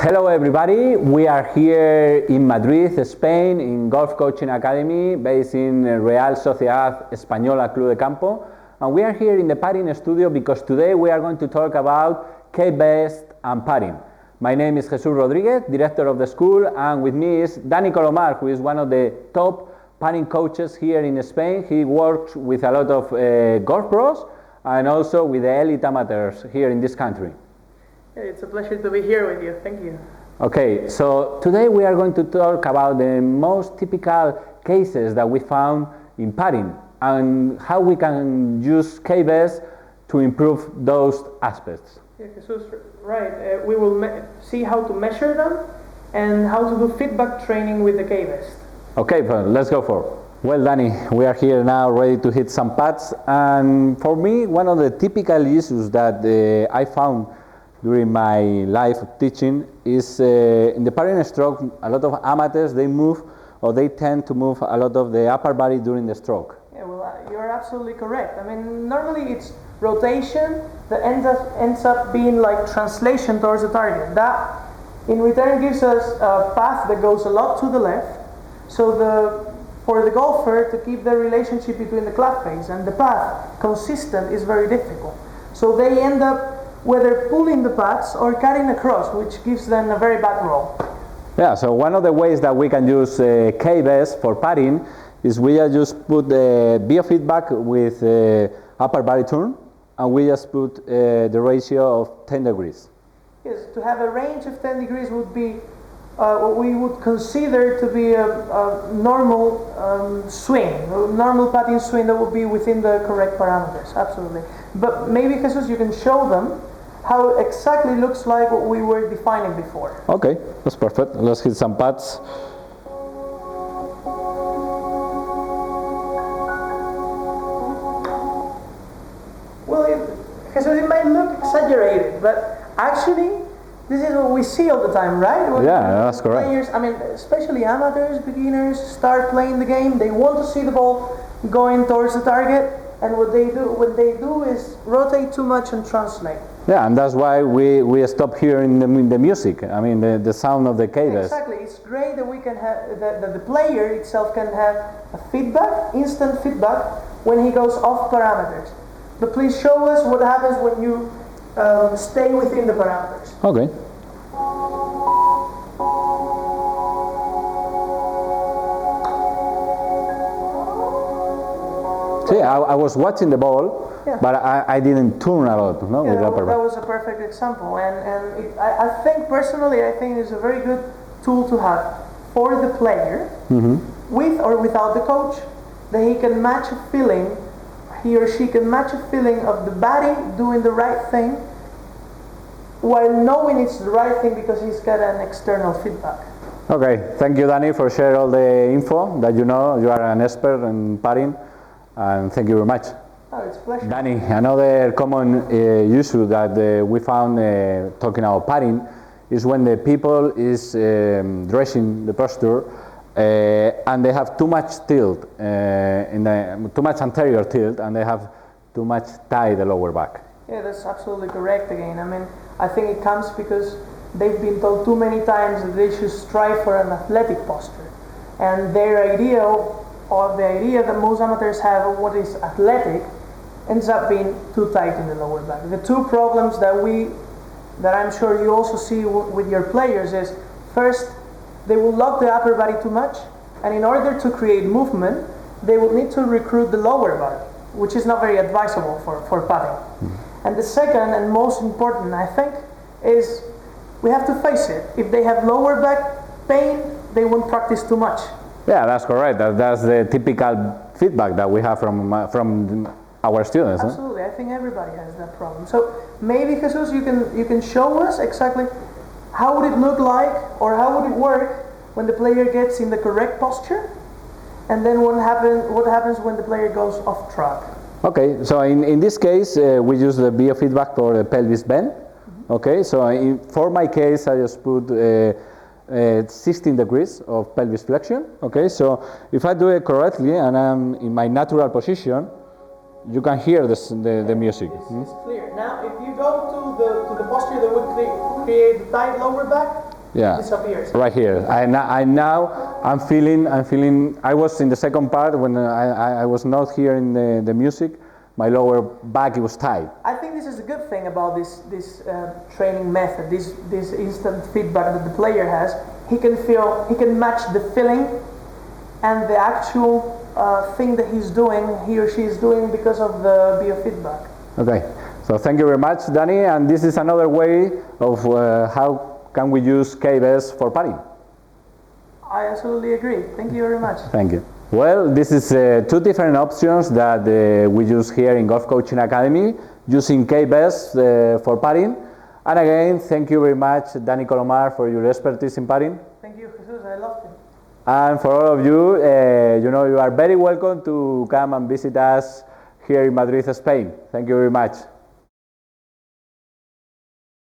Hello everybody, we are here in Madrid, Spain, in Golf Coaching Academy, based in Real Sociedad Española Club de Campo. And we are here in the putting studio because today we are going to talk about K-Best and putting. My name is Jesus Rodriguez, director of the school, and with me is Dani Colomar, who is one of the top putting coaches here in Spain. He works with a lot of golf pros and also with the elite amateurs here in this country. It's a pleasure to be here with you. Thank you. Okay, so today we are going to talk about the most typical cases that we found in putting and how we can use K-Best to improve those aspects. Yeah, Jesus, right. We will see how to measure them and how to do feedback training with the K-Best. Okay, well, let's go for it. Well, Dani, we are here now ready to hit some putts, and for me, one of the typical issues that I found during my life of teaching is in the putting stroke, a lot of amateurs, they tend to move a lot of the upper body during the stroke. Yeah, well, you're absolutely correct. I mean, normally it's rotation that ends up being like translation towards the target. That in return gives us a path that goes a lot to the left. So for the golfer to keep the relationship between the club face and the path consistent is very difficult. So they end up whether pulling the putts or cutting across, which gives them a very bad roll. Yeah, so one of the ways that we can use K-Best for putting is we just put the biofeedback with upper body turn, and we just put the ratio of 10 degrees. Yes, to have a range of 10 degrees would be what we would consider to be a normal swing, a normal putting swing that would be within the correct parameters, absolutely. But maybe, Jesus, you can show them how it exactly looks like what we were defining before. Okay, that's perfect. Let's hit some putts. Well, Jesus, it might look exaggerated, but actually, this is what we see all the time, right? When that's correct. Players, I mean, especially amateurs, beginners, start playing the game. They want to see the ball going towards the target, and what they do is rotate too much and translate. Yeah, and that's why we stop hearing the music. I mean, the sound of the K-Best. Exactly. It's great that we can have that the player itself can have a feedback, instant feedback, when he goes off parameters. But please show us what happens when you stay within the parameters. Okay. See, I was watching the ball, but I didn't turn a lot. No, yeah, with upper that was a perfect example, and I think personally, I think it's a very good tool to have for the player, with or without the coach, that he can match a feeling. He or she can match a feeling of the body doing the right thing while knowing it's the right thing because he's got an external feedback. Okay, thank you, Dani, for sharing all the info that you know. You are an expert in putting, and thank you very much. Oh, it's a pleasure. Dani, another common issue that we found talking about putting is when the people is dressing the posture and they have too much tilt, too much anterior tilt, and they have too much tie the lower back. Yeah, that's absolutely correct again. I mean, I think it comes because they've been told too many times that they should strive for an athletic posture. And their idea, or the idea that most amateurs have of what is athletic, ends up being too tight in the lower back. The two problems that I'm sure you also see with your players is, first, they will lock the upper body too much, and in order to create movement, they will need to recruit the lower body, which is not very advisable for putting. And the second and most important, I think, is we have to face it. If they have lower back pain, they won't practice too much. Yeah, that's correct. That's the typical feedback that we have from our students. Absolutely, I think everybody has that problem. So maybe, Jesus, you can show us exactly how would it look like, or how would it work when the player gets in the correct posture, and then what happens when the player goes off track. Okay, so in this case, we use the biofeedback for the pelvis bend. Okay, so for my case, I just put 16 degrees of pelvis flexion. Okay, so if I do it correctly and I'm in my natural position, you can hear the music. It's clear. Now, if you go to the posture that would create the tight lower back, Yeah. disappears. Right here. I'm feeling. I was in the second part when I was not here in the music. My lower back was tight. I think this is a good thing about this training method, this instant feedback that the player has. He can match the feeling and the actual thing that he or she is doing because of the biofeedback. Okay. So thank you very much, Danny. And this is another way of how can we use KBS for padding. I absolutely agree. Thank you very much. Thank you. Well, this is two different options that we use here in Golf Coaching Academy, using KBS for padding. And again, thank you very much, Danny Colomar, for your expertise in padding. Thank you, Jesus. I loved it. And for all of you, you are very welcome to come and visit us here in Madrid, Spain. Thank you very much.